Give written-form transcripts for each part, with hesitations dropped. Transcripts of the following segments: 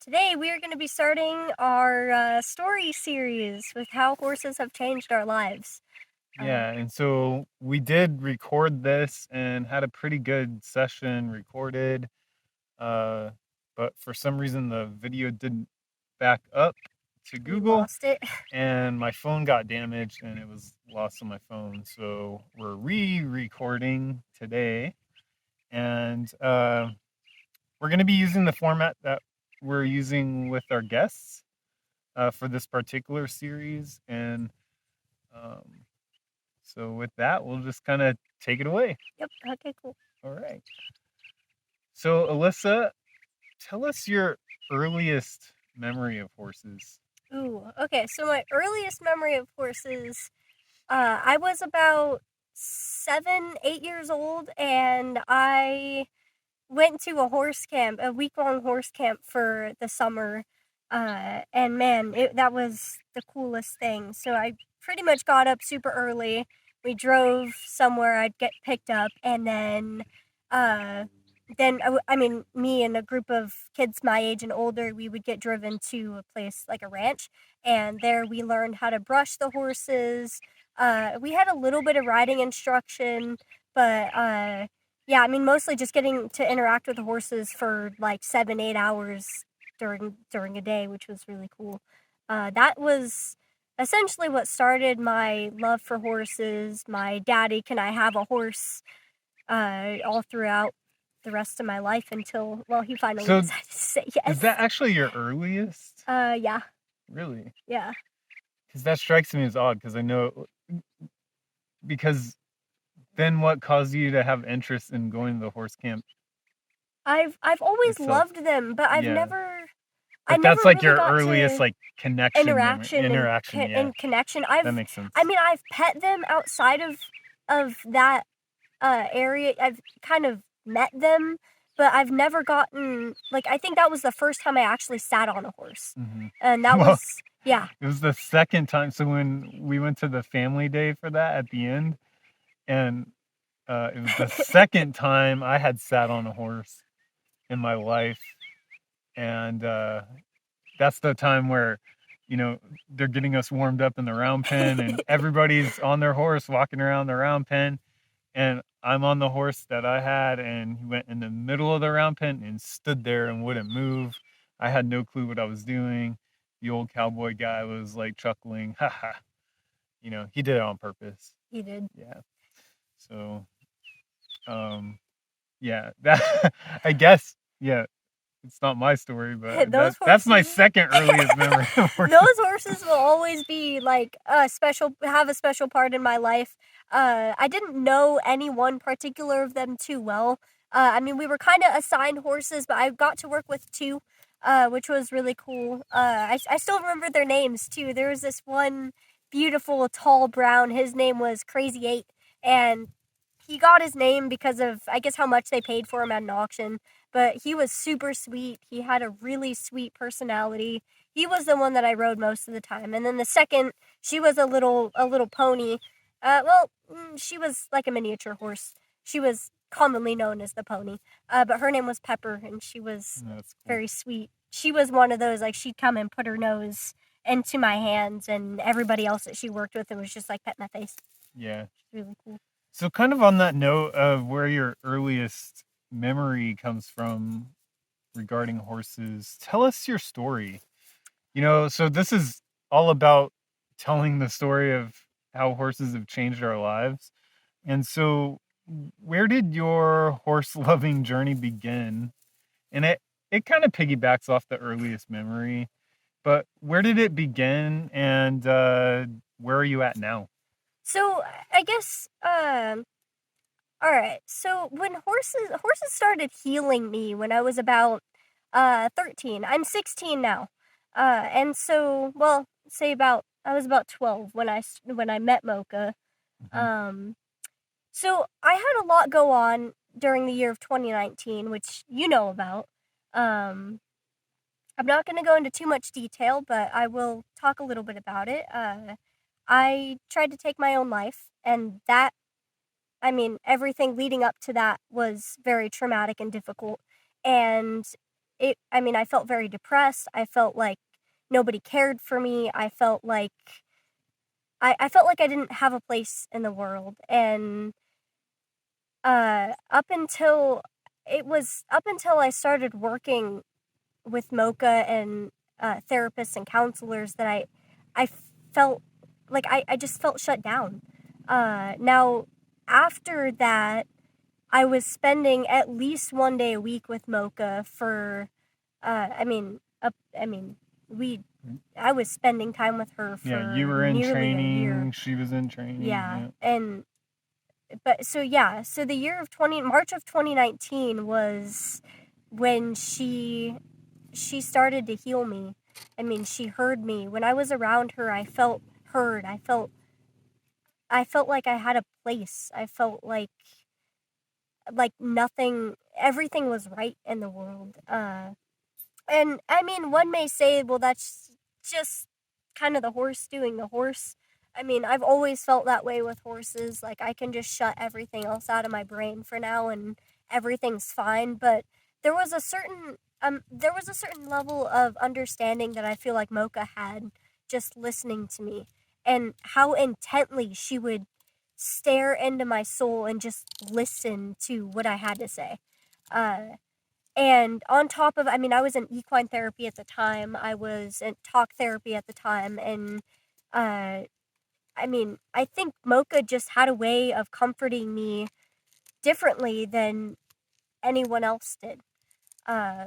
Today we are going to be starting our story series with how horses have changed our lives. Yeah, and so we did record this and had a pretty good session recorded. Uh, but for some reason the video didn't back up to We Google lost it. and my phone got damaged and it was lost on my phone. So we're re-recording today and we're going to be using the format that we're using with our guests for this particular series. And um, so with that, we'll just kind of take it away. Yep, okay, cool. All right. So, Alyssa, tell us your earliest memory of horses. Ooh, okay, so my earliest memory of horses, I was about 7, 8 years old, and I went to a horse camp, a week-long horse camp for the summer. And man, that was the coolest thing. So I pretty much got up super early. We drove somewhere I'd get picked up, and uh, then me and a group of kids my age and older, we would get driven to a place like a ranch, and there we learned how to brush the horses. We had a little bit of riding instruction, but yeah, I mean, mostly just getting to interact with the horses for like 7, 8 hours during a day, which was really cool. That was essentially what started my love for horses. My daddy, can I have a horse? All throughout the rest of my life until, well, he finally So, decided to say is yes. that actually your earliest? Yeah, Really? yeah. Because that strikes me as odd. Because I know, because then what caused you to have interest in going to the horse camp I've always itself? loved them, but Yeah, I but never that's like really your got earliest to like connection memory, interaction interaction. Yeah, and connection. that makes sense. I've pet them outside of that area. I've kind of met them, but I've never gotten, like, I think that was the first time I actually sat on a horse. Hmm. And that Well, was, yeah. it was the second time. So when we went to the family day for that at the end, and it was the second time I had sat on a horse in my life, and that's the time where, you know, they're getting us warmed up in the round pen, and everybody's on their horse walking around the round pen, and I'm on the horse that I had, and he went in the middle of the round pen and stood there and wouldn't move. I had no clue what I was doing. The old cowboy guy was like chuckling, ha ha. You know, he did it on purpose. He did. Yeah. So, um, yeah, that I guess, yeah, it's not my story, but Those that's my horses. second earliest memory of horses. Those horses will always be like a special, have a special part in my life. I didn't know any one particular of them too well. I mean, we were kind of assigned horses, but I got to work with two, which was really cool. I still remember their names too. There was this one beautiful, tall brown. His name was Crazy Eight, and he got his name because of, I guess, how much they paid for him at an auction. But he was super sweet. He had a really sweet personality. He was the one that I rode most of the time. And then the second, she was a little pony. She was like a miniature horse. She was commonly known as the pony. But her name was Pepper, and she was That's cool. very sweet. She was one of those, like, she'd come and put her nose into my hands, and everybody else that she worked with, it was just like pet my face. Yeah. Really cool. So kind of on that note of where your earliest memory comes from regarding horses, tell us your story. You know, so this is all about telling the story of how horses have changed our lives. And so where did your horse loving journey begin? And it kind of piggybacks off the earliest memory, but where did it begin, and where are you at now? So I guess all right. So when horses started healing me when I was about 13. I'm 16 now. And so, well, say about, I was about 12 when when I met Mocha. Hmm. Um so I had a lot go on during the year of 2019, which you know about. Um I'm not going to go into too much detail, but I will talk a little bit about it. I tried to take my own life, and that, I mean, everything leading up to that was very traumatic and difficult. And I felt very depressed. I felt like nobody cared for me. I felt like I felt like I didn't have a place in the world. And up until I started working with Mocha and therapists and counselors that I felt like I just felt shut down. Now after that, I was spending at least one day a week with Mocha for, we I was spending time with her Yeah, for you were in nearly a year. training, she was in training. Yeah, so the year of March of 2019 was when she started to heal me. I mean, she heard me. When I was around her, I felt heard. I felt like I had a place. I felt like everything was right in the world. And I mean, one may say, well, that's just kind of the horse doing the horse. I mean, I've always felt that way with horses. Like, I can just shut everything else out of my brain for now and everything's fine. But there was a certain level of understanding that I feel like Mocha had just listening to me, and how intently she would stare into my soul and just listen to what I had to say. Uh, and on top of, I was in equine therapy at the time. I was in talk therapy at the time. And I think Mocha just had a way of comforting me differently than anyone else did. Uh,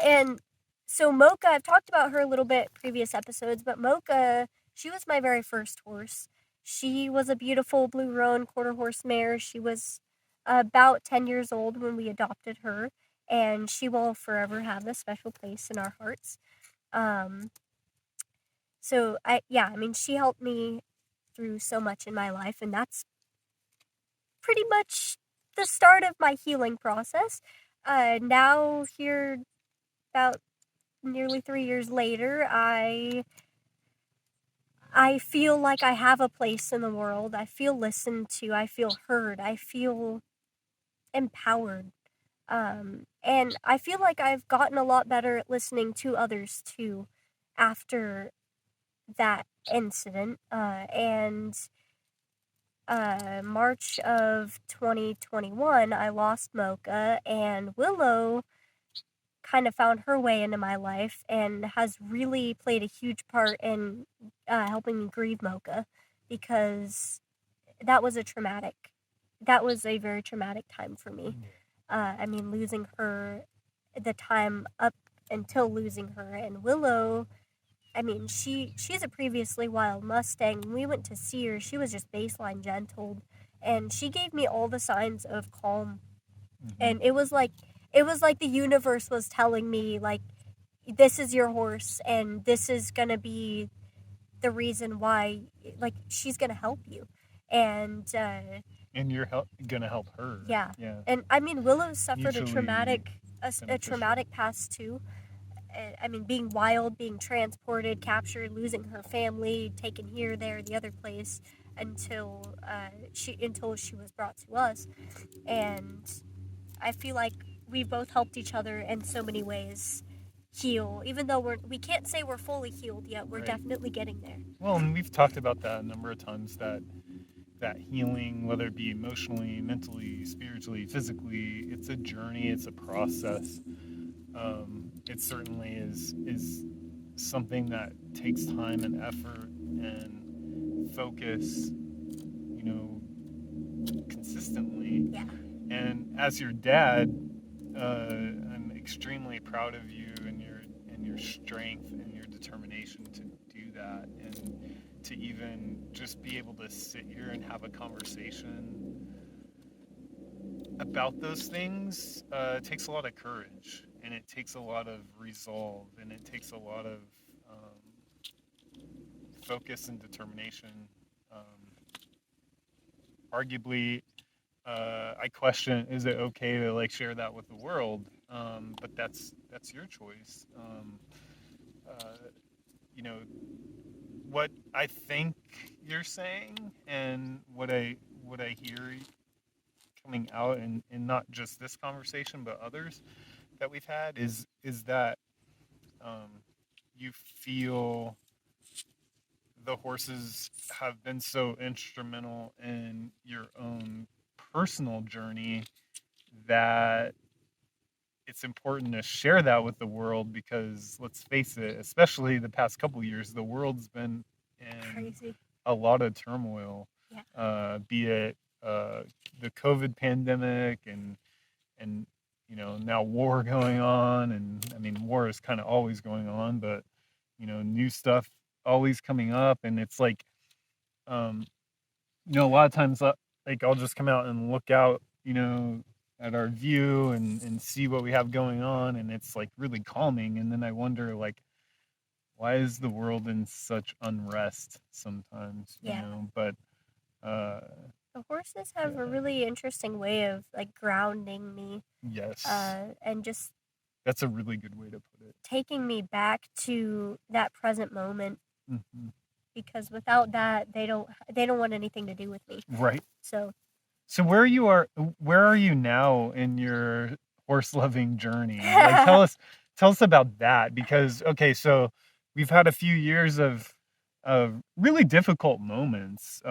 and so Mocha, I've talked about her a little bit previous episodes, but Mocha, she was my very first horse. She was a beautiful blue roan quarter horse mare. She was about 10 years old when we adopted her, and she will forever have a special place in our hearts. Um, she helped me through so much in my life, and that's pretty much the start of my healing process. Now, here, about nearly 3 years later, I feel like I have a place in the world. I feel listened to. I feel heard. I feel empowered. And I feel like I've gotten a lot better at listening to others too after that incident. And March of 2021, I lost Mocha, and Willow kind of found her way into my life and has really played a huge part in helping me grieve Mocha, because that was a very traumatic time for me. Losing her, the time up until losing her. And Willow, she's a previously wild Mustang. When we went to see her, she was just baseline gentled, and she gave me all the signs of calm. And it was like the universe was telling me, like, this is your horse, and this is gonna be the reason why, like, she's gonna help you. And you're gonna help her. Yeah. Yeah. And Willow suffered Mutually a traumatic past too. Being wild, being transported, captured, losing her family, taken here, there, the other place, until she was brought to us. And I feel like we both helped each other in so many ways heal, even though we can't say we're fully healed yet. We're definitely getting there. Well, and we've talked about that a number of times, that healing, whether it be emotionally, mentally, spiritually, physically, it's a journey, it's a process. It certainly is something that takes time and effort and focus, consistently. Yeah. And as your dad, I'm extremely proud of you and your strength and your determination to do that, and to even just be able to sit here and have a conversation about those things. It takes a lot of courage, and it takes a lot of resolve, and it takes a lot of focus and determination. Arguably, I question, is it okay to like share that with the world? But that's your choice. You know, what I think you're saying, and what I hear coming out in not just this conversation but others, that we've had is that um, you feel the horses have been so instrumental in your own personal journey that it's important to share that with the world because let's face it, especially the past couple years, the world's been in Crazy. a lot of turmoil. Yeah. Be it the COVID pandemic and now war going on, and I mean war is kind of always going on, but new stuff always coming up, and it's like um, a lot of times like I'll just come out and look out at our view and see what we have going on, and it's like really calming, and then I wonder like why is the world in such unrest sometimes, Yeah. but uh The horses have yeah. a really interesting way of like grounding me, Yes, and just that's a really good way to put it. taking me back to that present moment. Mm-hmm. Because without that, they don't want anything to do with me. Right. So Where are you now in your horse loving journey? Like tell us about that because okay, so we've had a few years of really difficult moments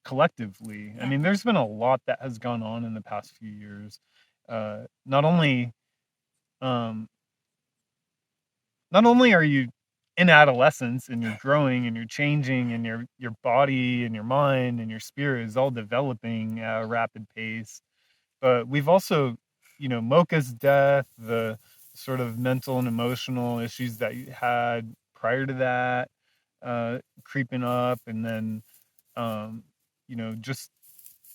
collectively. I Yeah. mean, there's been a lot that has gone on in the past few years. Not only um not only are you in adolescence and you're growing and you're changing and your body and your mind and your spirit is all developing at a rapid pace, but we've also Mocha's death, the sort of mental and emotional issues that you had prior to that creeping up, and then just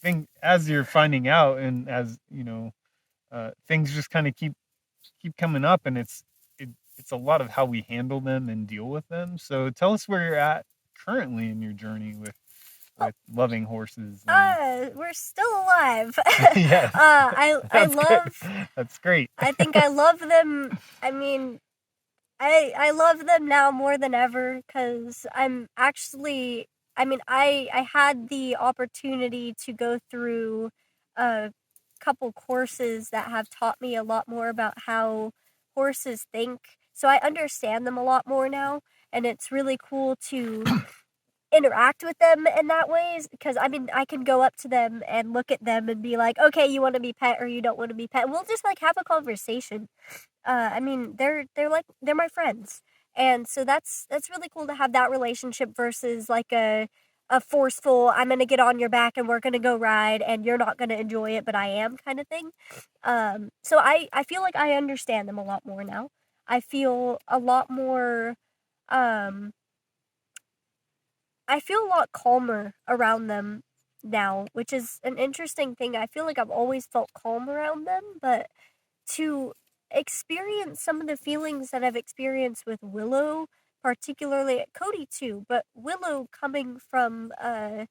thing as you're finding out, and as things just kind of keep coming up, and it's a lot of how we handle them and deal with them. So tell us where you're at currently in your journey with loving horses. We're still alive. Yes. I love. That's great. I think I love them. I mean, I love them now more than ever because I'm actually. I mean, I had the opportunity to go through a couple courses that have taught me a lot more about how horses think. So I understand them a lot more now, and it's really cool to interact with them in that ways because I mean I can go up to them and look at them and be like, okay, you want to be pet or you don't want to be pet. We'll just like have a conversation. I mean they're my friends, and so that's really cool to have that relationship versus like a forceful I'm gonna get on your back and we're gonna go ride and you're not gonna enjoy it but I am kind of thing. So I feel like I understand them a lot more now. I feel a lot more um I feel a lot calmer around them now, which is an interesting thing. I feel like I've always felt calm around them, but to experience some of the feelings that I've experienced with Willow, particularly at Cody too, but Willow coming from a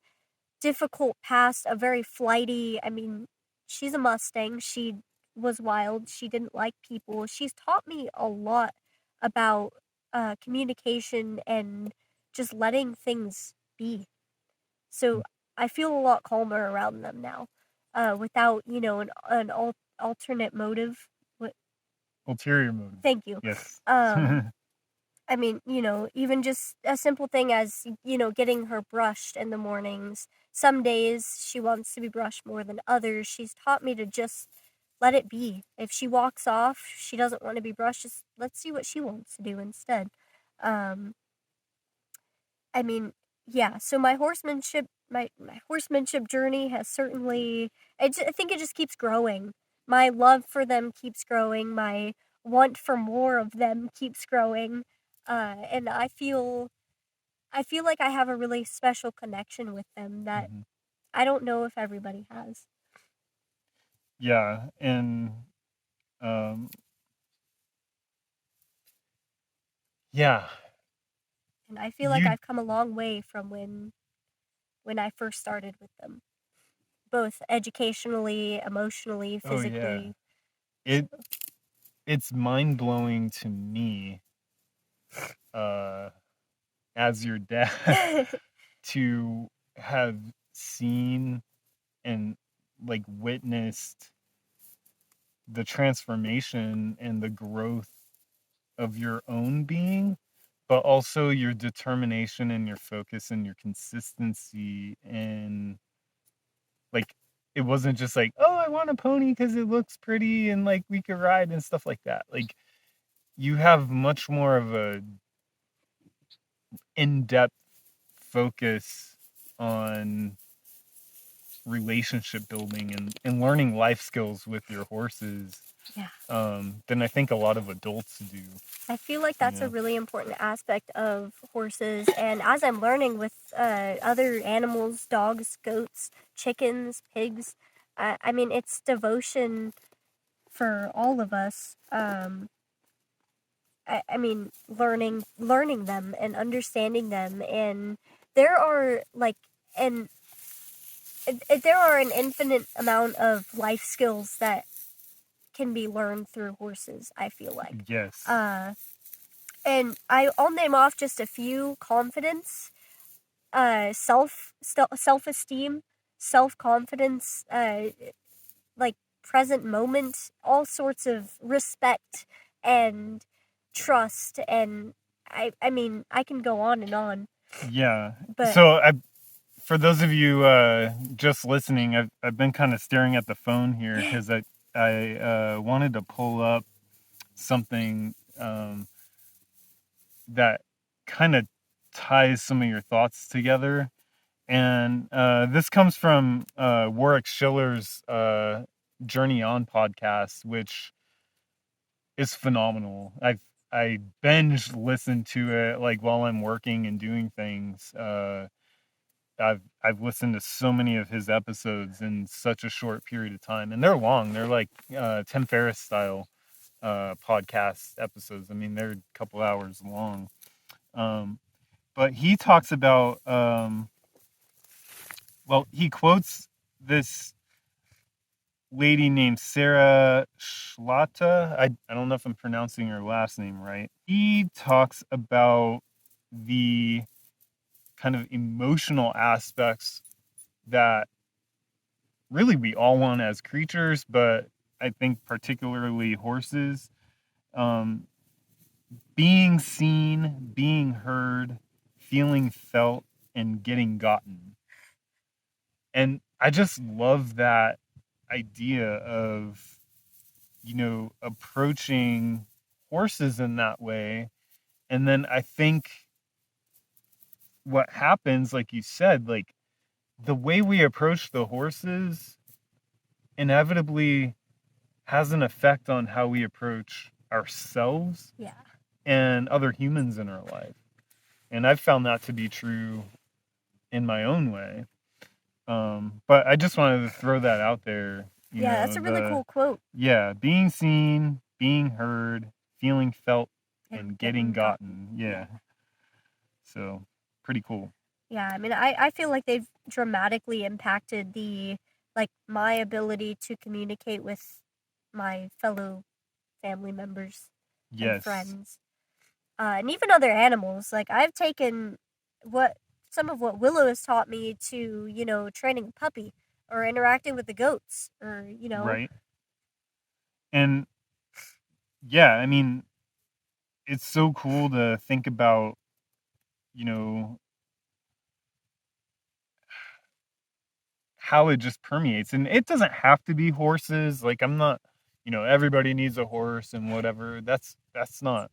difficult past, a very flighty, I mean, she's a Mustang. She was wild. She didn't like people. She's taught me a lot about communication and just letting things be. So I feel a lot calmer around them now, without an alternate motive. What? Ulterior motive. Thank you. Yes. I mean, even just a simple thing as, getting her brushed in the mornings. Some days she wants to be brushed more than others. She's taught me to just let it be. If she walks off, she doesn't want to be brushed, just let's see what she wants to do instead. Um, I mean, yeah, so my horsemanship journey has certainly I think it just keeps growing. My love for them keeps growing. My want for more of them keeps growing. And I feel like I have a really special connection with them that Mhm. I don't know if everybody has. Yeah, and um, yeah, And I feel like you. I've come a long way from when I first started with them, both educationally, emotionally, Oh yeah, physically. it it's mind blowing to me, uh, as your dad, to have seen and like witnessed the transformation and the growth of your own being, but also your determination and your focus and your consistency. And like, it wasn't just like, oh, I want a pony because it looks pretty and like we could ride and stuff like that. Like, you have much more of a in-depth focus on relationship building and learning life skills with your horses, Yeah. than I think a lot of adults do. I feel like that's a really important aspect of horses, and as I'm learning with other animals, dogs, goats, chickens, pigs, I mean, it's devotion for all of us. I mean, learning them and understanding them, and there are like and there are an infinite amount of life skills that can be learned through horses. I feel like. Yes. And I'll name off just a few: confidence, self esteem, self confidence, like present moment, all sorts of respect and trust, and I mean I can go on and on. Yeah. But So for those of you just listening, I've been kind of staring at the phone here because I wanted to pull up something that kind of ties some of your thoughts together. And this comes from Warwick Schiller's Journey On podcast, which is phenomenal. I binge listen to it like while I'm working and doing things. I've listened to so many of his episodes in such a short period of time, and they're long. They're like Tim Ferriss style podcast episodes. I mean, they're a couple hours long. But he talks about well, he quotes this lady named Sarah Schlata. I don't know if I'm pronouncing her last name right. He talks about the kind of emotional aspects that really we all want as creatures, but I think particularly horses. Um, Being seen, being heard, feeling felt, and getting gotten. And I just love that idea of, approaching horses in that way. And then I think what happens, like you said, like the way we approach the horses inevitably has an effect on how we approach ourselves yeah, and other humans in our life. And I've found that to be true in my own way. But I just wanted to throw that out there. yeah, that's a really cool quote. Yeah, being seen, being heard, feeling felt, and getting gotten. Yeah. Yeah. So pretty cool. Yeah, I mean, I feel like they've dramatically impacted my ability to communicate with my fellow family members and Yes. friends, and even other animals. Like I've taken some of what Willow has taught me to training a puppy or interacting with the goats or. Right. And yeah, I mean, it's so cool to think about, you know, how it just permeates. And it doesn't have to be horses. Like I'm not, everybody needs a horse and whatever. That's not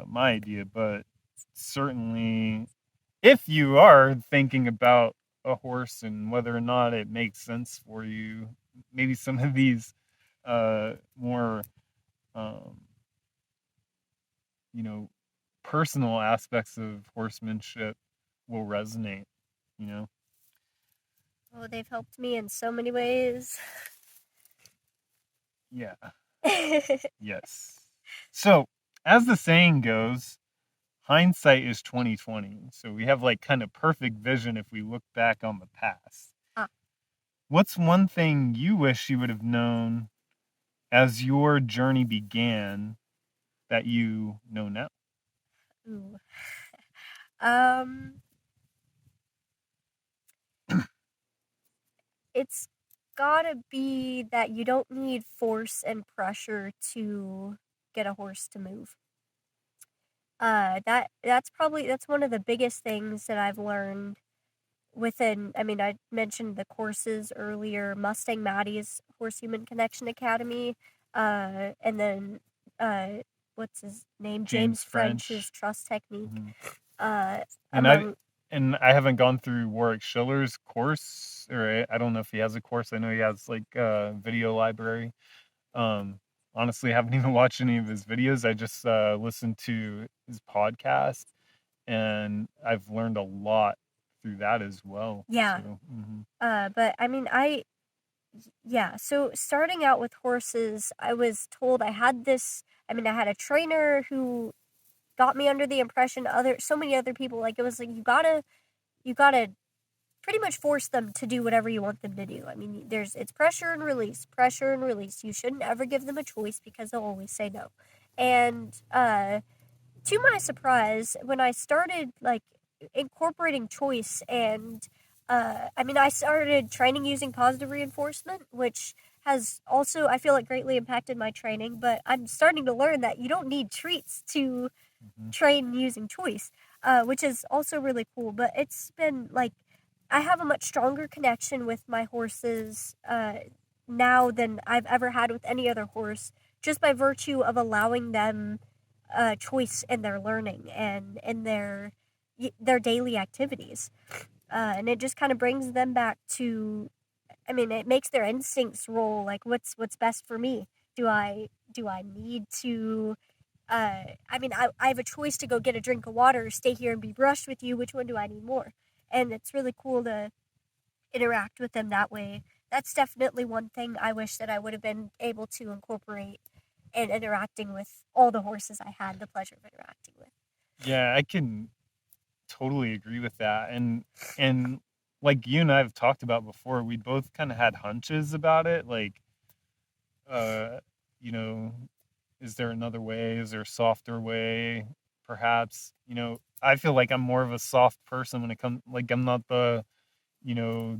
my idea, but certainly if you are thinking about a horse and whether or not it makes sense for you, maybe some of these more um, you know personal aspects of horsemanship will resonate. you know Oh, they've helped me in so many ways. yeah. Yes. So as the saying goes, hindsight is 2020. So we have like kind of perfect vision if we look back on the past. Ah. What's one thing you wish you would have known as your journey began that you know now? Ooh. Um, it's gotta be that you don't need force and pressure to get a horse to move. That's one of the biggest things that I've learned within. I mean, I mentioned the courses earlier, Mustang Maddie's Horse Human Connection Academy, and then uh, what's his name? James French's Trust Technique. Mm-hmm. Uh, And among I haven't gone through Warwick Schiller's course, or I don't know if he has a course. I know he has like a video library. Honestly, I haven't even watched any of his videos. I just listened to his podcast, and I've learned a lot through that as well. yeah. So, But I mean, yeah. So starting out with horses, I was told I had this. I mean, I had a trainer who got me under the impression so many other people, like, it was like you gotta pretty much force them to do whatever you want them to do. I mean, it's pressure and release, pressure and release. You shouldn't ever give them a choice because they'll always say no. And to my surprise, when I started like incorporating choice and I mean, I started training using positive reinforcement, which has also, I feel like, greatly impacted my training. But I'm starting to learn that you don't need treats to train using choice, which is also really cool. But it's been like I have a much stronger connection with my horses now than I've ever had with any other horse, just by virtue of allowing them choice in their learning and in their daily activities. And it just kind of brings them back to. I mean, it makes their instincts roll. Like, what's best for me? Do I need to I mean, I have a choice to go get a drink of water or stay here and be brushed with you. Which one do I need more? And it's really cool to interact with them that way. That's definitely one thing I wish that I would have been able to incorporate in interacting with all the horses I had the pleasure of interacting with. yeah, I can totally agree with that. And like you and I have talked about before, we both kind of had hunches about it. Like, uh, you know, is there another way? Is there a softer way? Perhaps, I feel like I'm more of a soft person when it comes, like, I'm not the, you know,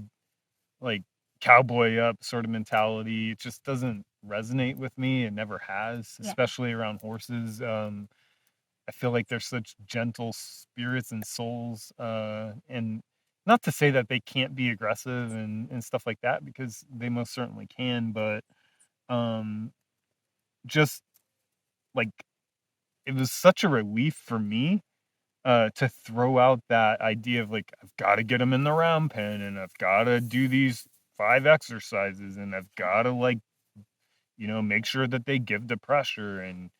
like cowboy up sort of mentality. It just doesn't resonate with me. It never has, Yeah. especially around horses. I feel like they're such gentle spirits and souls. And not to say that they can't be aggressive and stuff like that, because they most certainly can, but um, just like it was such a relief for me to throw out that idea of like, I've got to get them in the round pen and I've got to do these 5 exercises and I've got to, like, make sure that they give the pressure and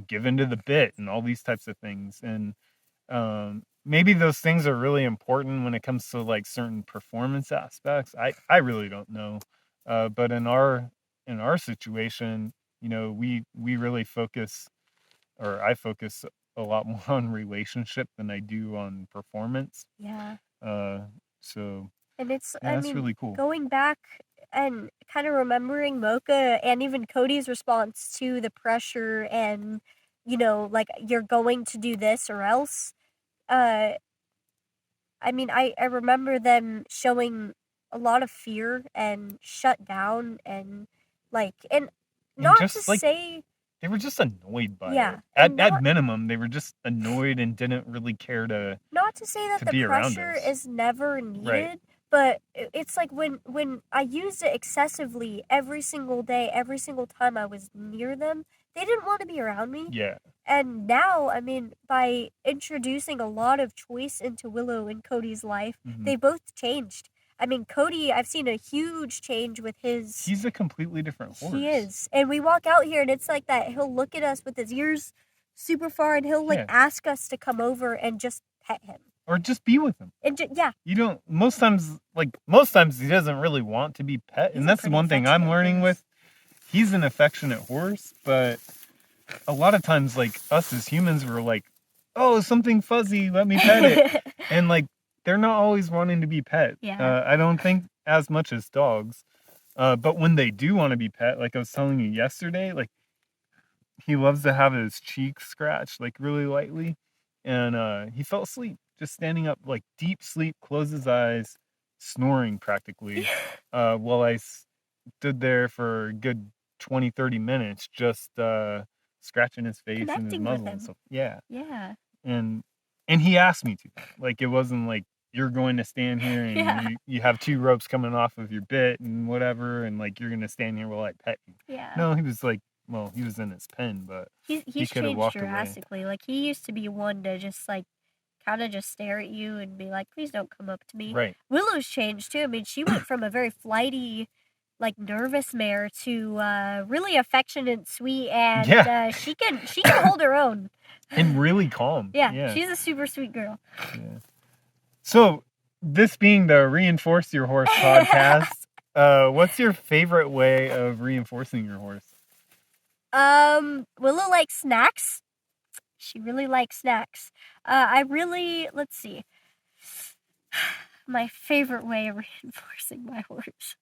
give into the bit and all these types of things. And maybe those things are really important when it comes to like certain performance aspects. I really don't know. But in our situation, we really focus, or I focus a lot more on relationship than I do on performance. Yeah. Uh, so And it's, yeah, I that's mean, really cool. going back and kind of remembering Mocha and even Cody's response to the pressure and, like, you're going to do this or else. Uh, I mean, I remember them showing a lot of fear and shut down and, like, and And not to just like say, they were just annoyed by yeah, it. and At minimum, they were just annoyed and didn't really care to not to say that the be around pressure us. is never Right. needed, but it's like when I used it excessively every single day, every single time I was near them, they didn't want to be around me. Yeah. And now, I mean, by introducing a lot of choice into Willow and Cody's life, Hmm. they both changed. I mean, Cody, I've seen a huge change with his. He's a completely different horse. He is. And we walk out here and it's like that. He'll look at us with his ears super far and he'll like Yeah. ask us to come over and just pet him. Or just be with him. And yeah. You don't, most times he doesn't really want to be pet. He's And that's the one thing I'm learning with. He's an affectionate horse, but a lot of times, like, us as humans, we're like, oh, something fuzzy, let me pet it. And like, they're not always wanting to be pet. Yeah. I don't think as much as dogs. But when they do want to be pet, like I was telling you yesterday, like, he loves to have his cheek scratched, like, really lightly. And he fell asleep, just standing up, like, deep sleep, closed his eyes, snoring practically, while I stood there for a good 20, 30 minutes just scratching his face and his Connecting with muzzle and him. stuff. Yeah. Yeah. And he asked me to. Like, it wasn't like you're going to stand here and Yeah. you have 2 ropes coming off of your bit and whatever, and like you're gonna stand here while I pet you. Yeah. No, he was like, well, he was in his pen, but he He's could have changed walked away. drastically. Like, he used to be one to just like kind of just stare at you and be like, please don't come up to me. Right. Willow's changed too. I mean, she went from a very flighty, like nervous mare to really affectionate, sweet, and Yeah. she can hold her own. And really calm. Yeah, she's a super sweet girl. Yeah. So, this being the Reinforce Your Horse podcast, what's your favorite way of reinforcing your horse? Willow likes snacks. She really likes snacks. Let's see. My favorite way of reinforcing my horse.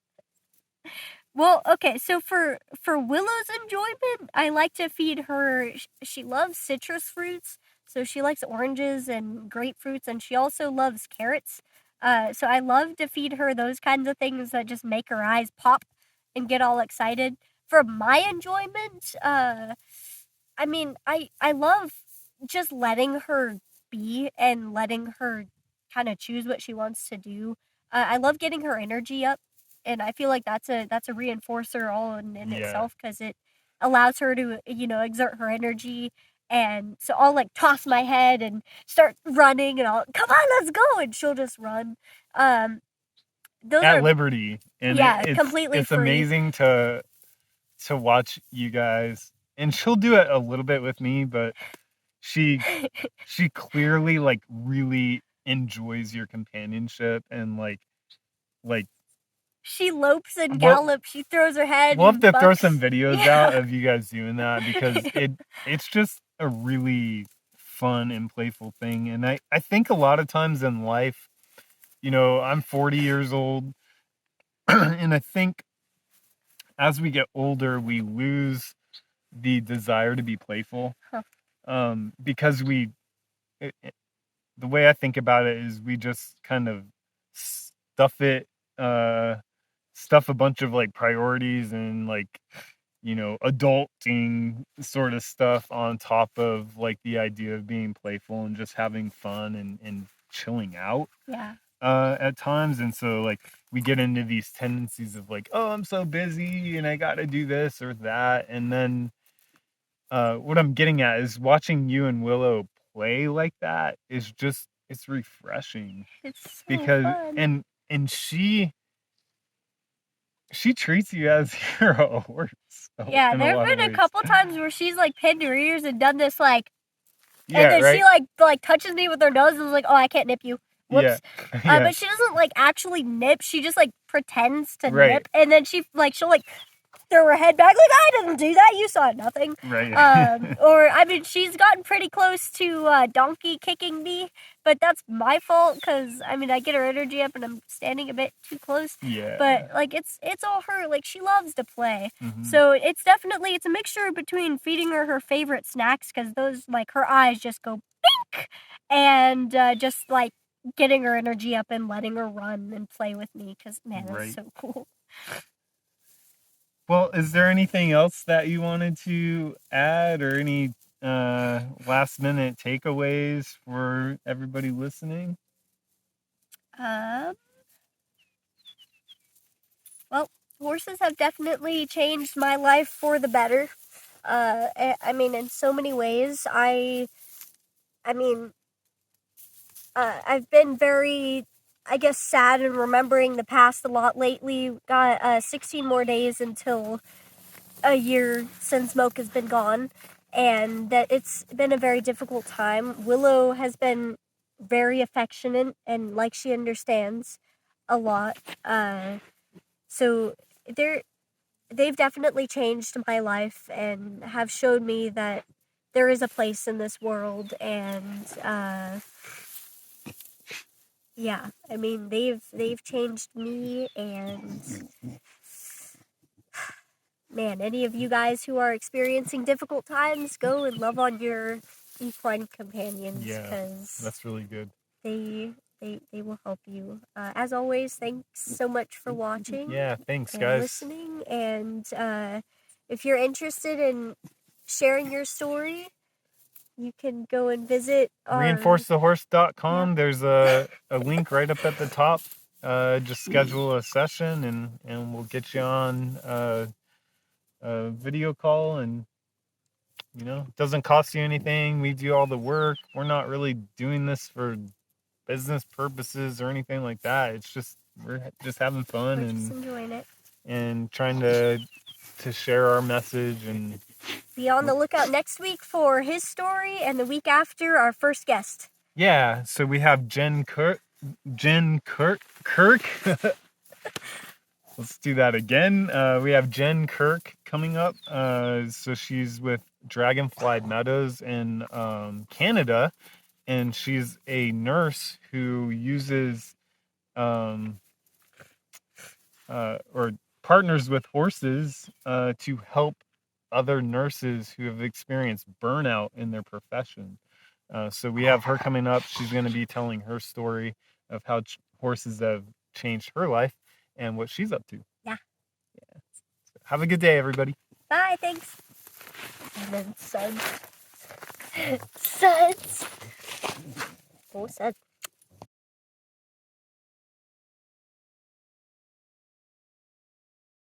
Well, okay, so for Willow's enjoyment, I like to feed her. She loves citrus fruits, so she likes oranges and grapefruits, and she also loves carrots. So I love to feed her those kinds of things that just make her eyes pop and get all excited. For my enjoyment, I mean, I love just letting her be and letting her kind of choose what she wants to do. I love getting her energy up, and I feel like that's a reinforcer all in itself, because it allows her to exert her energy. And so I'll like toss my head and start running, and I'll come on, let's go, and she'll just run. Those At are liberty, and completely it's free. amazing to watch you guys, and she'll do it a little bit with me, but she clearly like really enjoys your companionship, and like she lopes and gallops. She throws her head. We'll have to throw bucks. some videos out of you guys doing that, because it's just a really fun and playful thing. And I think a lot of times in life, I'm 40 years old, and I think as we get older, we lose the desire to be playful. Because the way I think about it is we just kind of stuff a bunch of like priorities and like adulting sort of stuff on top of like the idea of being playful and just having fun and chilling out. Yeah. At times, and so like we get into these tendencies of like, oh, I'm so busy and I got to do this or that, and then what I'm getting at is watching you and Willow play like that is just, it's refreshing. It's so because fun. and she treats you as your horse. Yeah, there have been a couple times where she's like pinned her ears and done this like, and then she like touches me with her nose and is like, oh, I can't nip you. Whoops. Yeah. But she doesn't like actually nip. She just like pretends to nip, and then she'll like throw her head back like, I didn't do that. You saw nothing. Right. Or I mean, she's gotten pretty close to donkey kicking me, but that's my fault, because I mean, I get her energy up and I'm standing a bit too close. Yeah. But like it's all her. Like, she loves to play. Mhm. So it's a mixture between feeding her favorite snacks, because those, like, her eyes just go pink, and just like getting her energy up and letting her run and play with me, because man, that's so cool. Well, is there anything else that you wanted to add, or any last minute takeaways for everybody listening? Well, horses have definitely changed my life for the better. I mean, in so many ways. I mean, I've been very, I guess, sad and remembering the past a lot lately. Got 16 more days until a year since Mocha has been gone, and that it's been a very difficult time. Willow has been very affectionate and like she understands a lot. So they've definitely changed my life and have showed me that there is a place in this world, and yeah, I mean, they've changed me. And man, any of you guys who are experiencing difficult times, go and love on your equine companions, because that's really good. they they will help you. As always, thanks so much for watching. Yeah, thanks, and guys. listening. And if you're interested in sharing your story, you can go and visit reinforcethehorse.com. There's a link right up at the top. Just schedule a session and we'll get you on a video call, and it doesn't cost you anything. We do all the work. We're not really doing this for business purposes or anything like that. It's just we're just having fun and just enjoying it and trying to share our message. And be on the lookout next week for his story, and the week after our first guest. Yeah, so we have Jen Kirk. Let's do that again. We have Jen Kirk coming up. So she's with Dragonfly Meadows in Canada, and she's a nurse who uses or partners with horses to help other nurses who have experienced burnout in their profession. So we have her coming up. She's going to be telling her story of how horses have changed her life and what she's up to. Yeah. So have a good day, everybody. Bye, thanks. And then suds. Suds. Oh, suds.